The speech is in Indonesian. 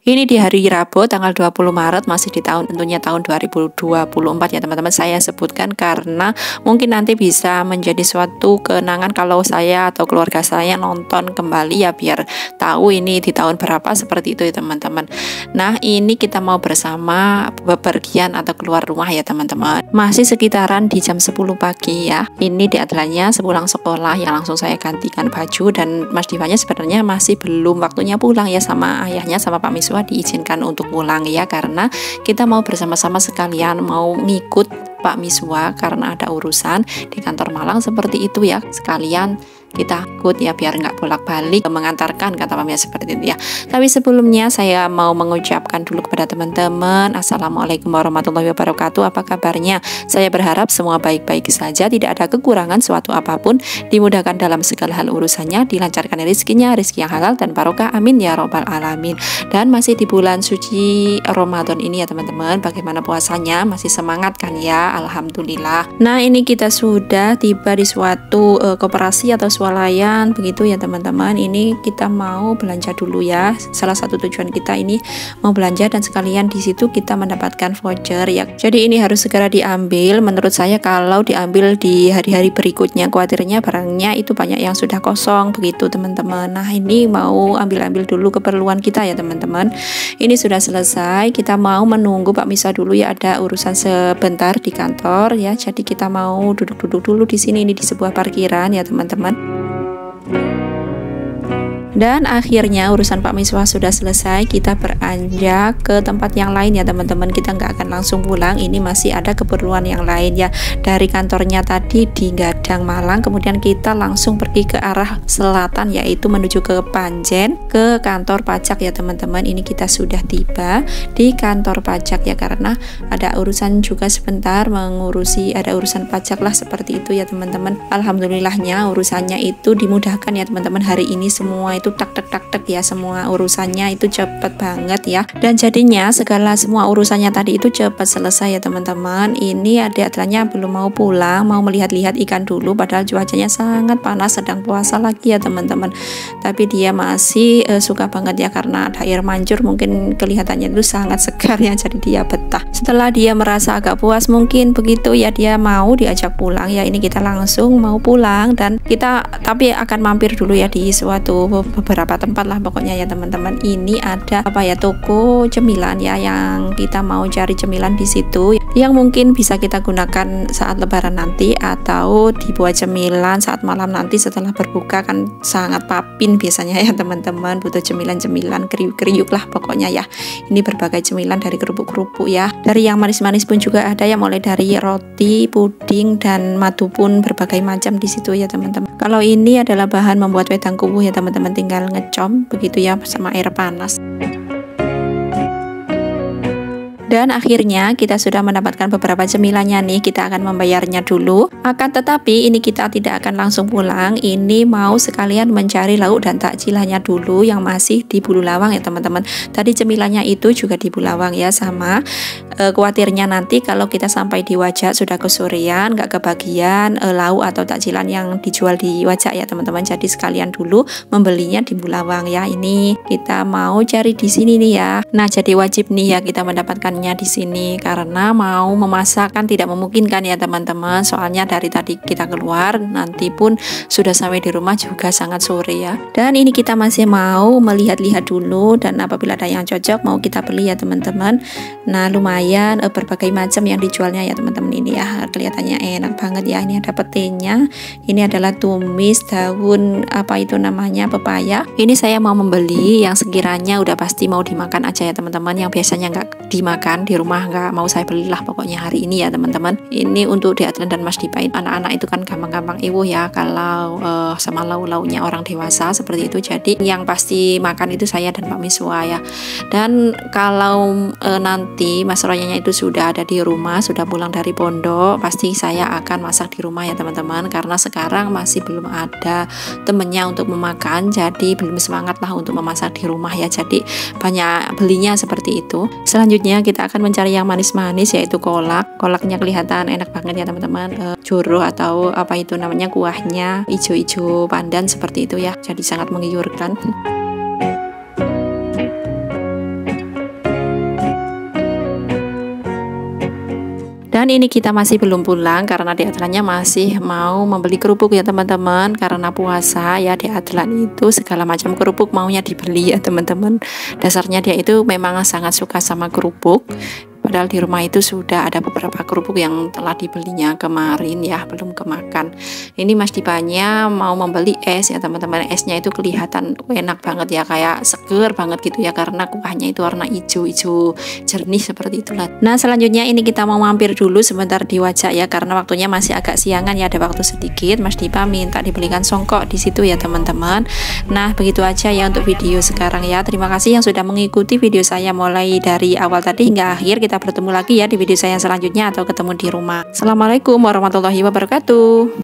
Ini di hari Rabu tanggal 20 Maret masih di tahun tentunya tahun 2024 ya teman-teman. Saya sebutkan karena mungkin nanti bisa menjadi suatu kenangan kalau saya atau keluarga saya nonton kembali ya, biar tahu ini di tahun berapa, seperti itu ya teman-teman. Nah, ini kita mau bersama bepergian atau keluar rumah ya teman-teman. Masih sekitaran di jam 10 pagi ya. Ini di adalannya sepulang sekolah yang langsung saya gantikan baju, dan Mas Divanya sebenarnya masih belum waktunya pulang ya, sama ayahnya sama Pak Miswa diizinkan untuk pulang ya, karena kita mau bersama-sama sekalian mau ngikut Pak Miswa karena ada urusan di kantor Malang, seperti itu ya, sekalian kita ikut ya biar nggak bolak-balik mengantarkan, kata Pak Miswa seperti itu ya. Tapi sebelumnya saya mau mengucapkan dulu kepada teman-teman, Assalamualaikum warahmatullahi wabarakatuh. Apa kabarnya? Saya berharap semua baik-baik saja, tidak ada kekurangan suatu apapun, dimudahkan dalam segala hal urusannya, dilancarkan rezekinya, rezeki yang halal dan barokah, amin ya robbal alamin. Dan masih di bulan suci Ramadan ini ya teman-teman, bagaimana puasanya? Masih semangat kan ya? Alhamdulillah. Nah, ini kita sudah tiba di suatu koperasi atau swalayan begitu ya teman-teman. Ini kita mau belanja dulu ya. Salah satu tujuan kita ini mau belanja, dan sekalian di situ kita mendapatkan voucher ya. Jadi ini harus segera diambil. Menurut saya kalau diambil di hari-hari berikutnya, khawatirnya barangnya itu banyak yang sudah kosong begitu teman-teman. Nah, ini mau ambil-ambil dulu keperluan kita ya teman-teman. Ini sudah selesai. Kita mau menunggu Pak Misa dulu ya, ada urusan sebentar di kantor ya. Jadi kita mau duduk-duduk dulu di sini, ini di sebuah parkiran ya teman-teman. Dan akhirnya urusan Pak Miswa sudah selesai, kita beranjak ke tempat yang lain ya teman-teman. Kita nggak akan langsung pulang, ini masih ada keperluan yang lain ya. Dari kantornya tadi di Gadang Malang, kemudian kita langsung pergi ke arah selatan, yaitu menuju ke Panjen, ke kantor pajak ya teman-teman. Ini kita sudah tiba di kantor pajak ya, karena ada urusan juga sebentar mengurusi, ada urusan pajak lah seperti itu ya teman-teman. Alhamdulillahnya urusannya itu dimudahkan ya teman-teman. Hari ini semua itu tak ya, semua urusannya itu cepat banget ya, dan jadinya semua urusannya tadi itu cepat selesai ya teman-teman. Ini adiknya belum mau pulang, mau melihat-lihat ikan dulu, padahal cuacanya sangat panas, sedang puasa lagi ya teman-teman. Tapi dia masih suka banget ya, karena ada air mancur, mungkin kelihatannya itu sangat segar ya, jadi dia betah. Setelah dia merasa agak puas mungkin begitu ya, dia mau diajak pulang ya. Ini kita langsung mau pulang, dan kita tapi akan mampir dulu ya di suatu beberapa tempat lah pokoknya ya teman-teman. Ini ada apa ya, toko cemilan ya, yang kita mau cari cemilan di situ yang mungkin bisa kita gunakan saat lebaran nanti, atau dibuat cemilan saat malam nanti setelah berbuka, kan sangat papin biasanya ya teman-teman, butuh cemilan-cemilan kriuk-kriuk lah pokoknya ya. Ini berbagai cemilan dari kerupuk-kerupuk ya, dari yang manis-manis pun juga ada ya, mulai dari roti, puding, dan madu pun berbagai macam di situ ya teman-teman. Kalau ini adalah bahan membuat wedang kubuh ya teman-teman, tinggal ngecom begitu ya sama air panas. Dan akhirnya kita sudah mendapatkan beberapa cemilannya nih, kita akan membayarnya dulu. Akan tetapi ini kita tidak akan langsung pulang, ini mau sekalian mencari lauk dan takjilannya dulu yang masih di Bululawang ya teman-teman. Tadi cemilannya itu juga di Bululawang ya, sama khawatirnya nanti kalau kita sampai di Wajak sudah kesorean, nggak kebagian lauk atau takjilan yang dijual di Wajak ya teman-teman. Jadi sekalian dulu membelinya di Bululawang ya. Ini kita mau cari di sini nih ya. Nah, jadi wajib nih ya kita mendapatkan di sini, karena mau memasak kan tidak memungkinkan ya teman-teman, soalnya dari tadi kita keluar, nanti pun sudah sampai di rumah juga sangat sore ya. Dan ini kita masih mau melihat-lihat dulu, dan apabila ada yang cocok mau kita beli ya teman-teman. Nah, lumayan berbagai macam yang dijualnya ya teman-teman. Ini ya kelihatannya enak banget ya. Ini ada petenya, ini adalah tumis daun apa itu namanya, pepaya. Ini saya mau membeli yang sekiranya udah pasti mau dimakan aja ya teman-teman, yang biasanya nggak dimakan di rumah nggak mau saya belilah pokoknya hari ini ya teman-teman. Ini untuk di Adlan dan Mas Dipa, anak-anak itu kan gampang-gampang iwu ya kalau sama lauk-lauknya orang dewasa seperti itu. Jadi yang pasti makan itu saya dan Pak Miswa ya. Dan kalau nanti Mas Royanya itu sudah ada di rumah, sudah pulang dari pondok, pasti saya akan masak di rumah ya teman-teman, karena sekarang masih belum ada temennya untuk memakan, jadi belum semangat lah untuk memasak di rumah ya, jadi banyak belinya seperti itu. Selanjutnya kita akan mencari yang manis-manis, yaitu kolaknya kelihatan enak banget ya teman-teman. Joro atau apa itu namanya, kuahnya ijo-ijo pandan seperti itu ya, jadi sangat menggiurkan. Dan ini kita masih belum pulang karena di Adlannya masih mau membeli kerupuk ya teman-teman. Karena puasa ya, di Adlan itu segala macam kerupuk maunya dibeli ya teman-teman. Dasarnya dia itu memang sangat suka sama kerupuk. Padahal di rumah itu sudah ada beberapa kerupuk yang telah dibelinya kemarin ya, belum kemakan. Ini Mas Dipanya mau membeli es ya teman-teman. Esnya itu kelihatan enak banget ya, kayak seger banget gitu ya, karena kuahnya itu warna hijau-hijau jernih seperti itulah. Nah selanjutnya ini kita mau mampir dulu sebentar di Wajak ya, karena waktunya masih agak siangan ya, ada waktu sedikit. Mas Dipa minta dibelikan songkok di situ ya teman-teman. Nah begitu aja ya untuk video sekarang ya. Terima kasih yang sudah mengikuti video saya mulai dari awal tadi hingga akhir. Kita bertemu lagi ya di video saya selanjutnya atau ketemu di rumah. Assalamualaikum warahmatullahi wabarakatuh.